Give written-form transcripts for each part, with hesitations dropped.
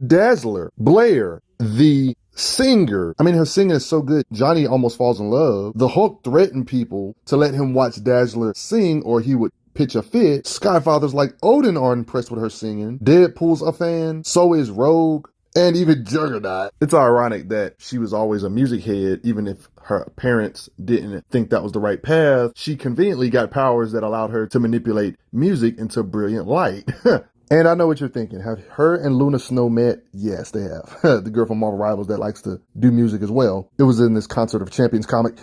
Dazzler, Blair, the singer. I mean, her singing is so good, Johnny almost falls in love. The Hulk threatened people to let him watch Dazzler sing or he would pitch a fit. Skyfathers like Odin are impressed with her singing. Deadpool's a fan, so is Rogue, and even Juggernaut. It's ironic that she was always a music head, even if her parents didn't think that was the right path. She conveniently got powers that allowed her to manipulate music into brilliant light. And I know what you're thinking. Have her and Luna Snow met? Yes, they have. The girl from Marvel Rivals that likes to do music as well. It was in this Concert of Champions comic.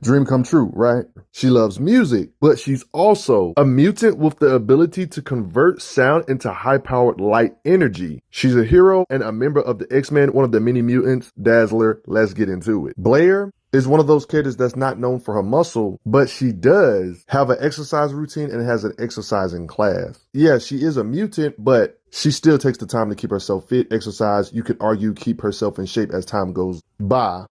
Dream come true, right? She loves music, but she's also a mutant with the ability to convert sound into high-powered light energy. She's a hero and a member of the X-Men, one of the many mutants. Dazzler, let's get into it. Blair is one of those characters that's not known for her muscle, but she does have an exercise routine and has an exercising class. Yeah, she is a mutant, but she still takes the time to keep herself fit, exercise. You could argue keep herself in shape as time goes by.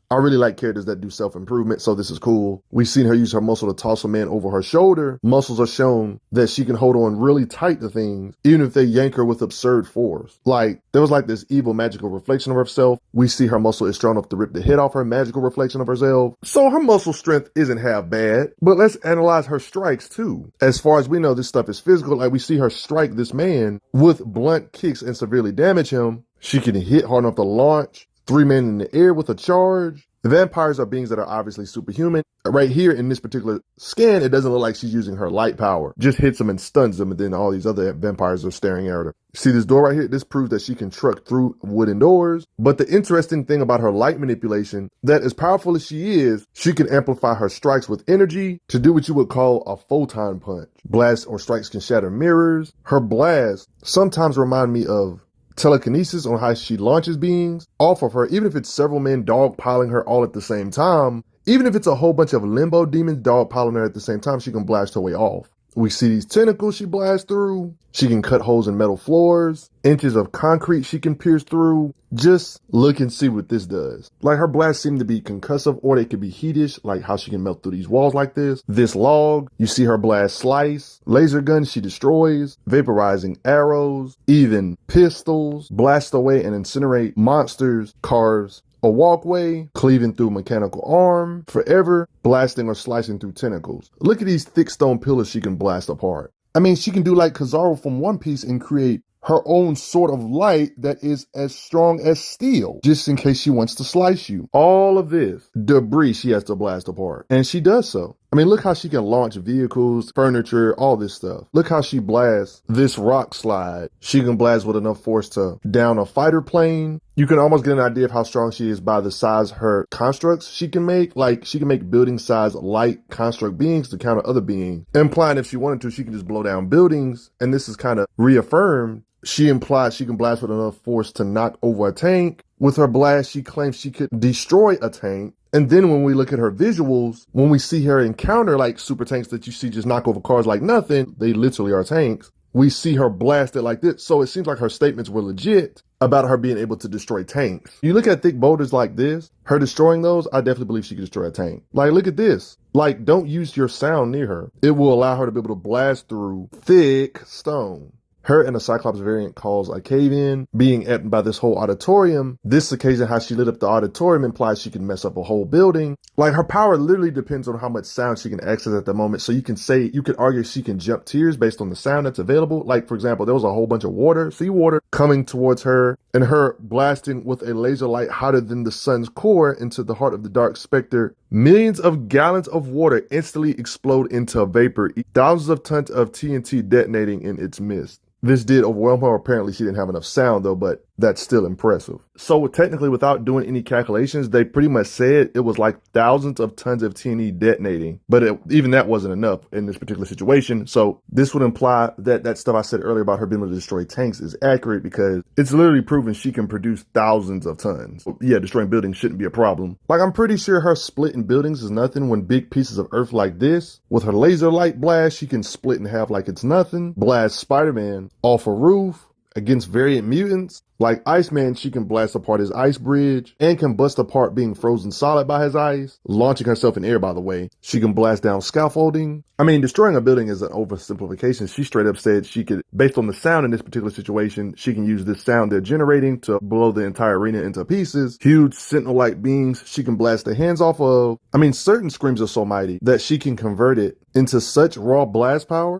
I really like characters that do self-improvement, so this is cool. We've seen her use her muscle to toss a man over her shoulder. Muscles are shown that she can hold on really tight to things, even if they yank her with absurd force. Like, there was like this evil magical reflection of herself. We see her muscle is strong enough to rip the head off her magical reflection of herself. So her muscle strength isn't half bad. But let's analyze her strikes too. As far as we know, this stuff is physical. Like, we see her strike this man with blunt kicks and severely damage him. She can hit hard enough to launch 3 men in the air with a charge. Vampires are beings that are obviously superhuman. Right here in this particular scan, it doesn't look like she's using her light power. Just hits them and stuns them, and then all these other vampires are staring at her. See this door right here? This proves that she can truck through wooden doors. But the interesting thing about her light manipulation, that as powerful as she is, she can amplify her strikes with energy to do what you would call a photon punch. Blasts or strikes can shatter mirrors. Her blasts sometimes remind me of telekinesis on how she launches beings off of her, even if it's several men dogpiling her all at the same time. Even if it's a whole bunch of limbo demons dogpiling her at the same time, she can blast her way off. We see these tentacles she blasts through. She can cut holes in metal floors. Inches of concrete she can pierce through. Just look and see what this does. Like, her blasts seem to be concussive, or they could be heatish, like how she can melt through these walls like this. This log, you see her blast slice. Laser guns she destroys. Vaporizing arrows. Even pistols. Blast away and incinerate monsters. Carves a walkway, cleaving through mechanical arm, forever blasting or slicing through tentacles. Look at these thick stone pillars she can blast apart. I mean, she can do like Kizaru from One Piece and create her own sort of light that is as strong as steel, just in case she wants to slice you. All of this debris she has to blast apart, and she does so. I mean, look how she can launch vehicles, furniture, all this stuff. Look how she blasts this rock slide. She can blast with enough force to down a fighter plane. You can almost get an idea of how strong she is by the size her constructs she can make. Like, she can make building size light construct beings to counter other beings, implying if she wanted to, she can just blow down buildings. And this is kind of reaffirmed. She implies she can blast with enough force to knock over a tank. With her blast, she claims she could destroy a tank. And then when we look at her visuals, when we see her encounter like super tanks that you see just knock over cars like nothing, they literally are tanks. We see her blasted like this. So it seems like her statements were legit about her being able to destroy tanks. You look at thick boulders like this, her destroying those, I definitely believe she could destroy a tank. Like, look at this. Like, don't use your sound near her. It will allow her to be able to blast through thick stone. Her and the Cyclops variant calls a cave-in being eaten by this whole auditorium. This occasion, how she lit up the auditorium implies she can mess up a whole building. Like, her power literally depends on how much sound she can access at the moment. So you could argue she can jump tiers based on the sound that's available. Like, for example, there was a whole bunch of water, seawater coming towards her, and her blasting with a laser light hotter than the sun's core into the heart of the Dark Spectre. Millions of gallons of water instantly explode into vapor, thousands of tons of TNT detonating in its midst. This did overwhelm her. Apparently she didn't have enough sound though, but that's still impressive. So technically, without doing any calculations, they pretty much said it was like thousands of tons of TNT detonating, but even that wasn't enough in this particular situation. So this would imply that that stuff I said earlier about her being able to destroy tanks is accurate, because it's literally proven she can produce thousands of tons. Yeah, destroying buildings shouldn't be a problem. Like, I'm pretty sure her splitting buildings is nothing when big pieces of earth like this, with her laser light blast, she can split in half like it's nothing. Blast Spider-Man off a roof, against variant mutants. Like Iceman, she can blast apart his ice bridge and can bust apart being frozen solid by his ice, launching herself in air, by the way. She can blast down scaffolding. I mean, destroying a building is an oversimplification. She straight up said she could, based on the sound in this particular situation, she can use this sound they're generating to blow the entire arena into pieces. Huge sentinel-like beings she can blast their hands off of. I mean, certain screams are so mighty that she can convert it into such raw blast power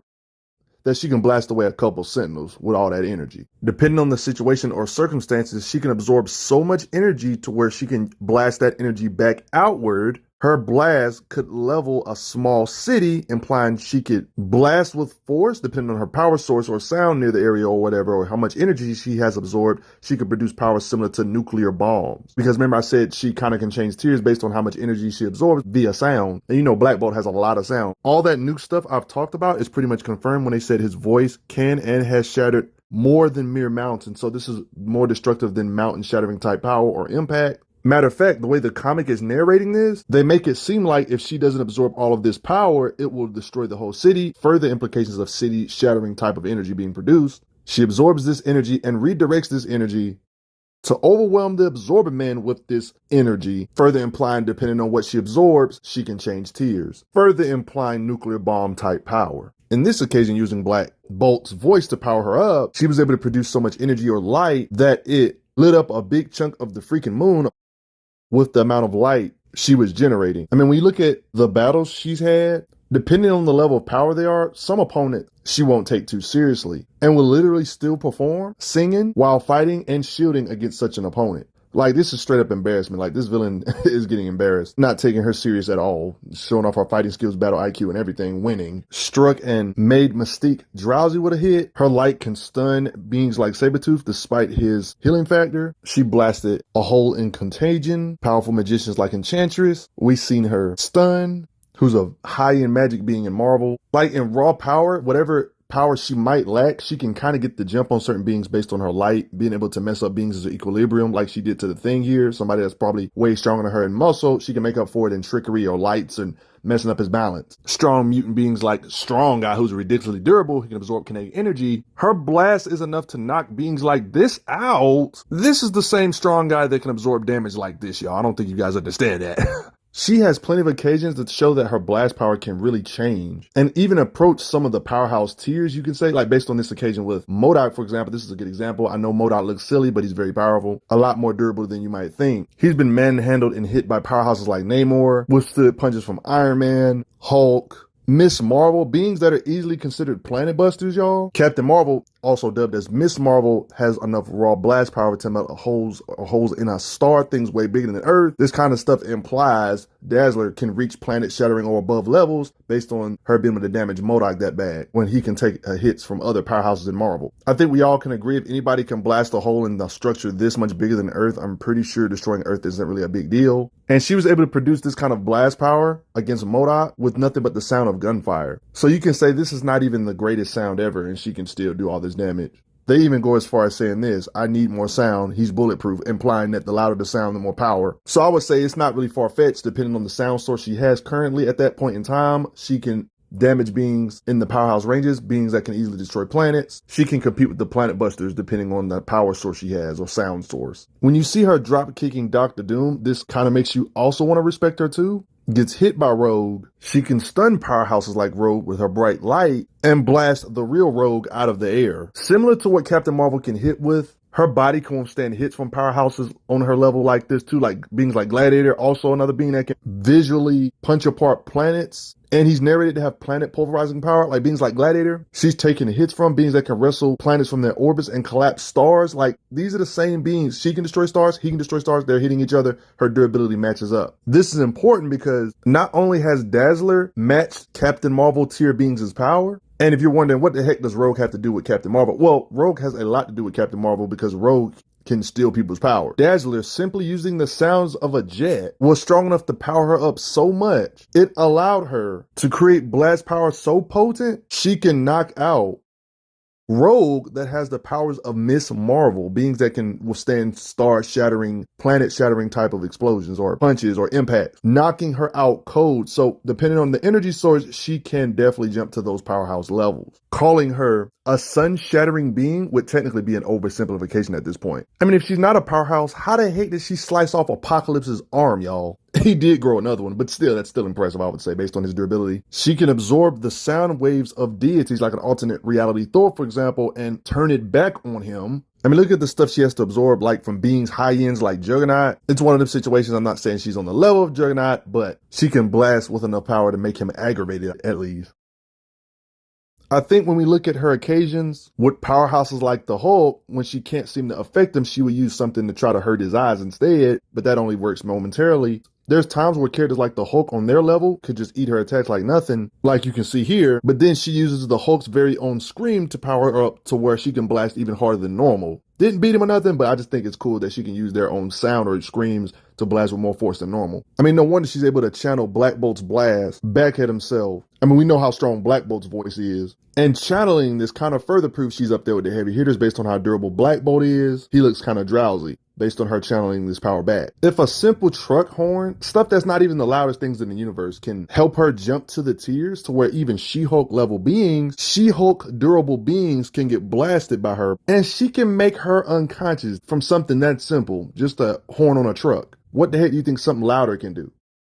that she can blast away a couple sentinels with all that energy. Depending on the situation or circumstances, she can absorb so much energy to where she can blast that energy back outward. Her blast could level a small city, implying she could blast with force, depending on her power source or sound near the area or whatever, or how much energy she has absorbed. She could produce power similar to nuclear bombs. Because remember I said she kind of can change tiers based on how much energy she absorbs via sound. And you know Black Bolt has a lot of sound. All that nuke stuff I've talked about is pretty much confirmed when they said his voice can and has shattered more than mere mountains. So this is more destructive than mountain shattering type power or impact. Matter of fact, the way the comic is narrating this, they make it seem like if she doesn't absorb all of this power, it will destroy the whole city. Further implications of city shattering type of energy being produced. She absorbs this energy and redirects this energy to overwhelm the absorbing man with this energy, further implying depending on what she absorbs, she can change tiers, further implying nuclear bomb type power. In this occasion, using Black Bolt's voice to power her up, she was able to produce so much energy or light that it lit up a big chunk of the freaking moon with the amount of light she was generating. I mean, when you look at the battles she's had, depending on the level of power they are, some opponent she won't take too seriously and will literally still perform singing while fighting and shielding against such an opponent. Like, this is straight up embarrassment. Like, this villain is getting embarrassed, not taking her serious at all, showing off her fighting skills, battle IQ, and everything, winning. Struck and made Mystique drowsy with a hit. Her light can stun beings like Sabretooth despite his healing factor. She blasted a hole in Contagion. Powerful magicians like Enchantress. We've seen her stun, who's a high-end magic being in Marvel. Like, in raw power, whatever power she might lack, she can kind of get the jump on certain beings based on her light, being able to mess up beings as an equilibrium like she did to the Thing here. Somebody that's probably way stronger than her in muscle, she can make up for it in trickery or lights and messing up his balance. Strong mutant beings like Strong Guy, who's ridiculously durable, he can absorb kinetic energy. Her blast is enough to knock beings like this out. This is the same Strong Guy that can absorb damage like this, y'all. I don't think you guys understand that. She has plenty of occasions to show that her blast power can really change and even approach some of the powerhouse tiers, you can say, like based on this occasion with MODOK, for example. This is a good example. I know MODOK looks silly, but he's very powerful, a lot more durable than you might think. He's been manhandled and hit by powerhouses like Namor, withstood punches from Iron Man, Hulk, Miss Marvel, beings that are easily considered planet busters, y'all. Captain Marvel, also dubbed as Miss Marvel, has enough raw blast power to melt holes in a star, things way bigger than Earth. This kind of stuff implies Dazzler can reach planet shattering or above levels based on her being able to damage MODOK that bad when he can take hits from other powerhouses in Marvel. I think we all can agree if anybody can blast a hole in the structure this much bigger than Earth, I'm pretty sure destroying Earth isn't really a big deal. And she was able to produce this kind of blast power against MODOK with nothing but the sound of gunfire. So you can say this is not even the greatest sound ever, and she can still do all this damage. They even go as far as saying this: I need more sound, he's bulletproof, implying that the louder the sound, the more power. So I would say it's not really far-fetched, depending on the sound source she has currently at that point in time. She can damage beings in the powerhouse ranges, beings that can easily destroy planets. She can compete with the planet busters depending on the power source she has or sound source. When you see her drop kicking Dr. Doom, this kind of makes you also want to respect her too. Gets hit by Rogue, she can stun powerhouses like Rogue with her bright light and blast the real Rogue out of the air. Similar to what Captain Marvel can hit with, her body can withstand hits from powerhouses on her level like this too, like beings like Gladiator, also another being that can visually punch apart planets. And he's narrated to have planet pulverizing power, like beings like Gladiator. She's taking hits from beings that can wrestle planets from their orbits and collapse stars. Like, these are the same beings. She can destroy stars, he can destroy stars. They're hitting each other. Her durability matches up. This is important because not only has Dazzler matched Captain Marvel tier beings' power, and if you're wondering what the heck does Rogue have to do with Captain Marvel? Well, Rogue has a lot to do with Captain Marvel because Rogue can steal people's power. Dazzler, simply using the sounds of a jet, was strong enough to power her up so much, it allowed her to create blast power so potent, she can knock out Rogue that has the powers of Miss Marvel, beings that can withstand star-shattering, planet-shattering type of explosions or punches or impacts, knocking her out cold. So depending on the energy source, she can definitely jump to those powerhouse levels, calling her a sun-shattering being would technically be an oversimplification at this point. I mean, if she's not a powerhouse, how the heck did she slice off Apocalypse's arm, y'all? He did grow another one, but still, that's still impressive, I would say, based on his durability. She can absorb the sound waves of deities, like an alternate reality Thor, for example, and turn it back on him. I mean, look at the stuff she has to absorb, like from beings high ends like Juggernaut. It's one of them situations, I'm not saying she's on the level of Juggernaut, but she can blast with enough power to make him aggravated, at least. I think when we look at her occasions with powerhouses like the Hulk, when she can't seem to affect him, she would use something to try to hurt his eyes instead, but that only works momentarily. There's times where characters like the Hulk on their level could just eat her attacks like nothing, like you can see here, but then she uses the Hulk's very own scream to power her up to where she can blast even harder than normal. Didn't beat him or nothing, but I just think it's cool that she can use their own sound or screams to blast with more force than normal. I mean, no wonder she's able to channel Black Bolt's blast back at himself. I mean, we know how strong Black Bolt's voice is. And channeling this kind of further proves she's up there with the heavy hitters based on how durable Black Bolt is. He looks kind of drowsy based on her channeling this power back. If a simple truck horn, stuff that's not even the loudest things in the universe, can help her jump to the tiers to where even She-Hulk level beings, She-Hulk durable beings can get blasted by her, and she can make her unconscious from something that simple, just a horn on a truck. What the heck do you think something louder can do?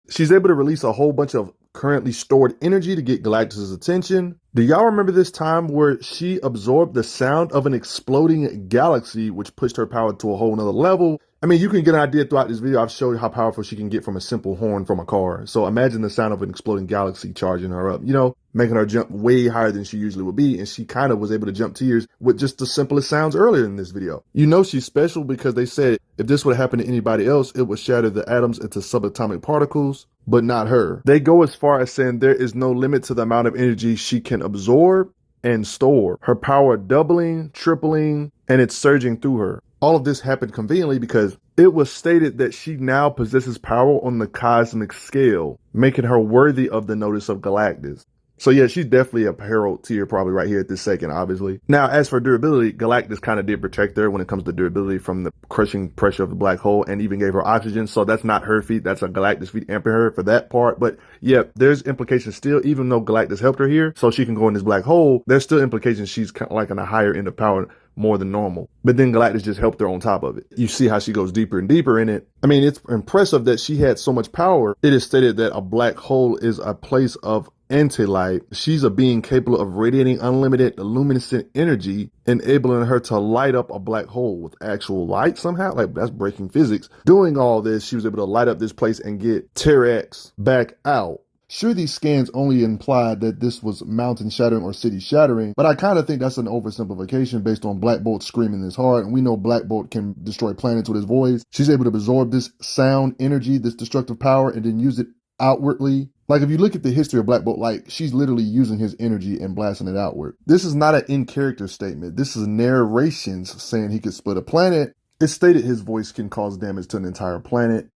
She's able to release a whole bunch of currently stored energy to get Galactus' attention. Do y'all remember this time where she absorbed the sound of an exploding galaxy, which pushed her power to a whole nother level? I mean, you can get an idea throughout this video. I've showed you how powerful she can get from a simple horn from a car. So imagine the sound of an exploding galaxy charging her up, you know, making her jump way higher than she usually would be. And she kind of was able to jump tiers with just the simplest sounds earlier in this video. You know she's special because they said if this would happen to anybody else, it would shatter the atoms into subatomic particles, but not her. They go as far as saying there is no limit to the amount of energy she can absorb and store. Her power doubling, tripling, and it's surging through her. All of this happened conveniently because it was stated that she now possesses power on the cosmic scale, making her worthy of the notice of Galactus. So yeah, she's definitely a herald tier probably right here at this second, obviously. Now, as for durability, Galactus kind of did protect her when it comes to durability from the crushing pressure of the black hole and even gave her oxygen. So that's not her feat. That's a Galactus feat amping her for that part. But yeah, there's implications still, even though Galactus helped her here so she can go in this black hole, there's still implications she's kind of like on a higher end of power more than normal. But then Galactus just helped her on top of it. You see how she goes deeper and deeper in it. I mean, it's impressive that she had so much power. It is stated that a black hole is a place of anti-light. She's a being capable of radiating unlimited luminescent energy, enabling her to light up a black hole with actual light somehow. Like, that's breaking physics. Doing all this, she was able to light up this place and get Terrax back out. Sure, these scans only implied that this was mountain shattering or city shattering, but I kind of think that's an oversimplification based on Black Bolt screaming this hard, and we know Black Bolt can destroy planets with his voice. She's able to absorb this sound energy, this destructive power, and then use it outwardly. Like, if you look at the history of Black Bolt, like, she's literally using his energy and blasting it outward. This is not an in-character statement. This is narrations saying he could split a planet. It's stated his voice can cause damage to an entire planet.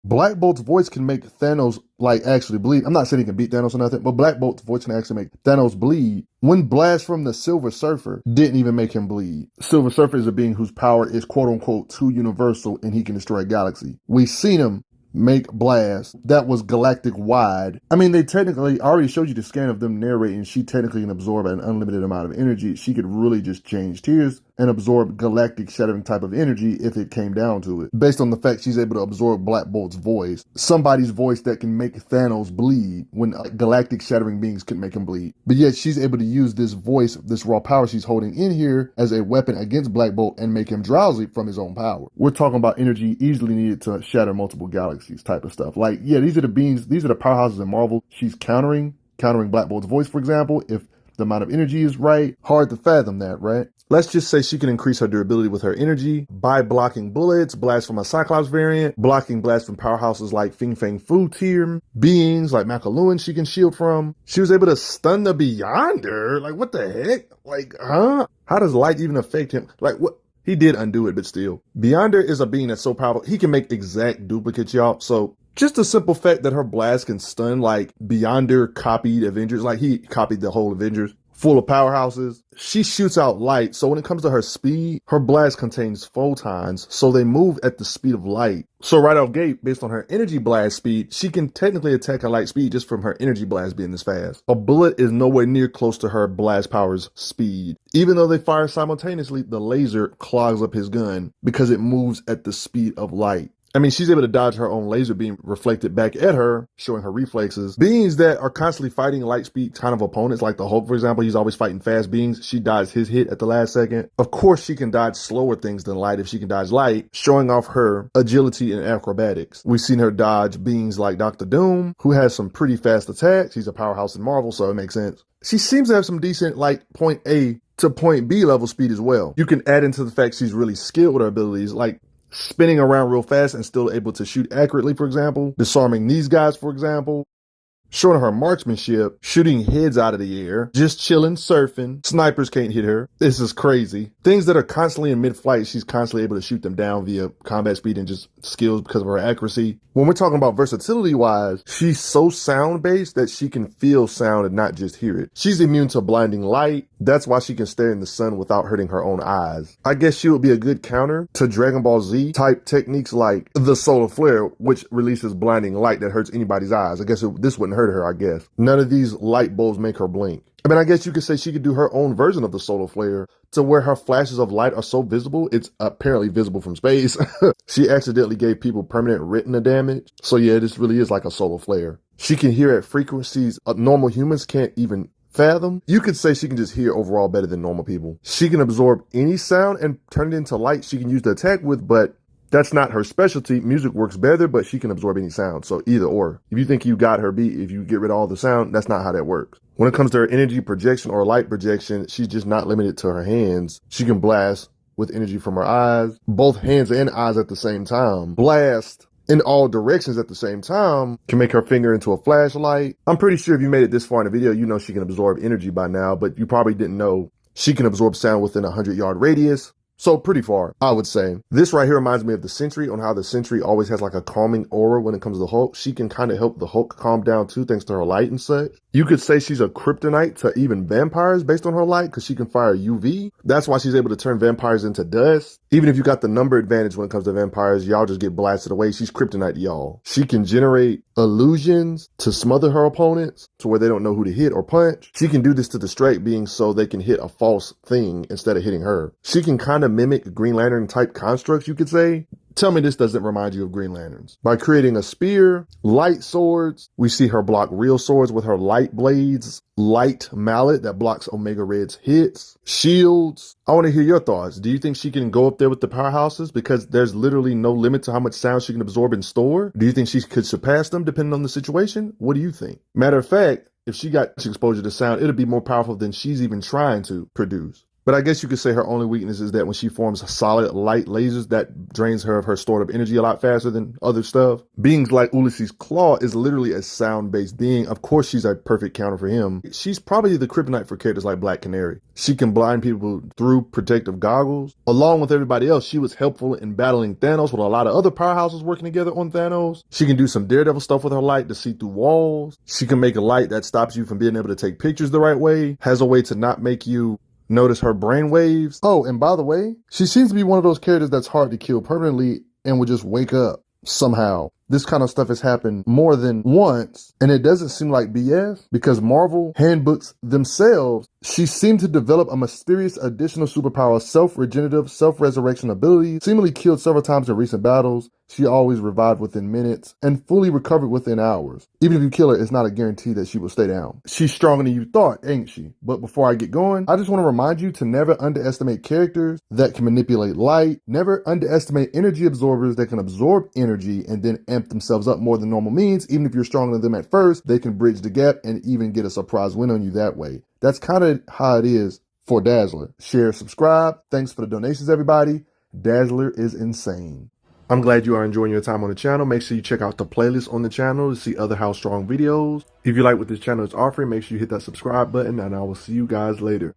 Black Bolt's voice can make Thanos, like, actually bleed. I'm not saying he can beat Thanos or nothing, but Black Bolt's voice can actually make Thanos bleed. One blast from the Silver Surfer didn't even make him bleed. Silver Surfer is a being whose power is quote-unquote too universal and he can destroy a galaxy. We've seen him make blast that was galactic wide. I mean, they technically, I already showed you the scan of them narrating, she technically can absorb an unlimited amount of energy. She could really just change tiers and absorb galactic shattering type of energy if it came down to it. Based on the fact she's able to absorb Black Bolt's voice, somebody's voice that can make Thanos bleed when galactic shattering beings couldn't make him bleed. But yet she's able to use this voice, this raw power she's holding in here as a weapon against Black Bolt and make him drowsy from his own power. We're talking about energy easily needed to shatter multiple galaxies type of stuff. Like, yeah, these are the beings, these are the powerhouses in Marvel she's countering Black Bolt's voice, for example, if the amount of energy is right. Hard to fathom that, right? Let's just say she can increase her durability with her energy by blocking bullets, blasts from a Cyclops variant, blocking blasts from powerhouses like Fing Fang Fu tier, beings like Macaluan she can shield from. She was able to stun the Beyonder. Like, what the heck? Like, huh? How does light even affect him? Like, what? He did undo it, but still. Beyonder is a being that's so powerful, he can make exact duplicates, y'all. So just the simple fact that her blast can stun, like, Beyonder copied Avengers, like he copied the whole Avengers full of powerhouses. She shoots out light, so when it comes to her speed, her blast contains photons, so they move at the speed of light. So right off gate, based on her energy blast speed, she can technically attack at light speed just from her energy blast being this fast. A bullet is nowhere near close to her blast power's speed. Even though they fire simultaneously, the laser clogs up his gun because it moves at the speed of light. I mean, she's able to dodge her own laser beam reflected back at her, showing her reflexes. Beings that are constantly fighting light speed kind of opponents, like the Hulk, for example, he's always fighting fast beings. She dodged his hit at the last second. Of course, she can dodge slower things than light if she can dodge light, showing off her agility and acrobatics. We've seen her dodge beings like Dr. Doom, who has some pretty fast attacks. He's a powerhouse in Marvel, so it makes sense. She seems to have some decent, like, point A to point B level speed as well. You can add into the fact she's really skilled with her abilities, like spinning around real fast and still able to shoot accurately, for example, disarming these guys, for example, showing her marksmanship, shooting heads out of the air, just chilling, surfing. Snipers can't hit her. This is crazy. Things that are constantly in mid-flight, she's constantly able to shoot them down via combat speed and just skills because of her accuracy. When we're talking about versatility-wise, she's so sound-based that she can feel sound and not just hear it. She's immune to blinding light. That's why she can stare in the sun without hurting her own eyes. I guess she would be a good counter to Dragon Ball Z type techniques like the solar flare, which releases blinding light that hurts anybody's eyes. I guess this wouldn't hurt her, I guess. None of these light bulbs make her blink. I mean, I guess you could say she could do her own version of the solar flare to where her flashes of light are so visible, it's apparently visible from space. She accidentally gave people permanent retina damage. So yeah, this really is like a solar flare. She can hear at frequencies normal humans can't even fathom. You could say she can just hear overall better than normal people. She can absorb any sound and turn it into light she can use to attack with, but that's not her specialty. Music works better, but she can absorb any sound. So either or. If you think you got her beat, if you get rid of all the sound, that's not how that works. When it comes to her energy projection or light projection, she's just not limited to her hands. She can blast with energy from her eyes, both hands and eyes at the same time. Blast in all directions at the same time, can make her finger into a flashlight. I'm pretty sure if you made it this far in the video, you know she can absorb energy by now, but you probably didn't know she can absorb sound within a 100-yard radius. So pretty far, I would say. This right here reminds me of the Sentry, on how the Sentry always has like a calming aura when it comes to the Hulk. She can kind of help the Hulk calm down too, thanks to her light and such. You could say she's a kryptonite to even vampires based on her light, because she can fire UV. That's why she's able to turn vampires into dust. Even if you got the number advantage when it comes to vampires, y'all just get blasted away. She's kryptonite to y'all. She can generate illusions to smother her opponents to where they don't know who to hit or punch. She can do this to distract beings so they can hit a false thing instead of hitting her. She can kind of mimic Green Lantern type constructs, you could say. Tell me this doesn't remind you of Green Lanterns. By creating a spear, light swords, we see her block real swords with her light blades, light mallet that blocks Omega Red's hits, shields. I want to hear your thoughts. Do you think she can go up there with the powerhouses? Because there's literally no limit to how much sound she can absorb and store. Do you think she could surpass them depending on the situation? What do you think? Matter of fact, if she got exposure to sound, it'd be more powerful than she's even trying to produce. But I guess you could say her only weakness is that when she forms solid light lasers, that drains her of her stored up energy a lot faster than other stuff. Beings like Ulysses Claw is literally a sound-based being. Of course, she's a perfect counter for him. She's probably the kryptonite for characters like Black Canary. She can blind people through protective goggles. Along with everybody else, she was helpful in battling Thanos with a lot of other powerhouses working together on Thanos. She can do some Daredevil stuff with her light to see through walls. She can make a light that stops you from being able to take pictures the right way. Has a way to not make you notice her brain waves. Oh, and by the way, she seems to be one of those characters that's hard to kill permanently and would just wake up somehow. This kind of stuff has happened more than once, and it doesn't seem like BS because Marvel handbooks themselves, she seemed to develop a mysterious additional superpower, self-regenerative, self-resurrection ability, seemingly killed several times in recent battles. She always revived within minutes and fully recovered within hours. Even if you kill her, it's not a guarantee that she will stay down. She's stronger than you thought, ain't she? But before I get going, I just want to remind you to never underestimate characters that can manipulate light. Never underestimate energy absorbers that can absorb energy and then amp themselves up more than normal means. Even if you're stronger than them at first, they can bridge the gap and even get a surprise win on you that way. That's kind of how it is for Dazzler. Share, subscribe. Thanks for the donations, everybody. Dazzler is insane. I'm glad you are enjoying your time on the channel. Make sure you check out the playlist on the channel to see other How Strong videos. If you like what this channel is offering, make sure you hit that subscribe button, and I will see you guys later.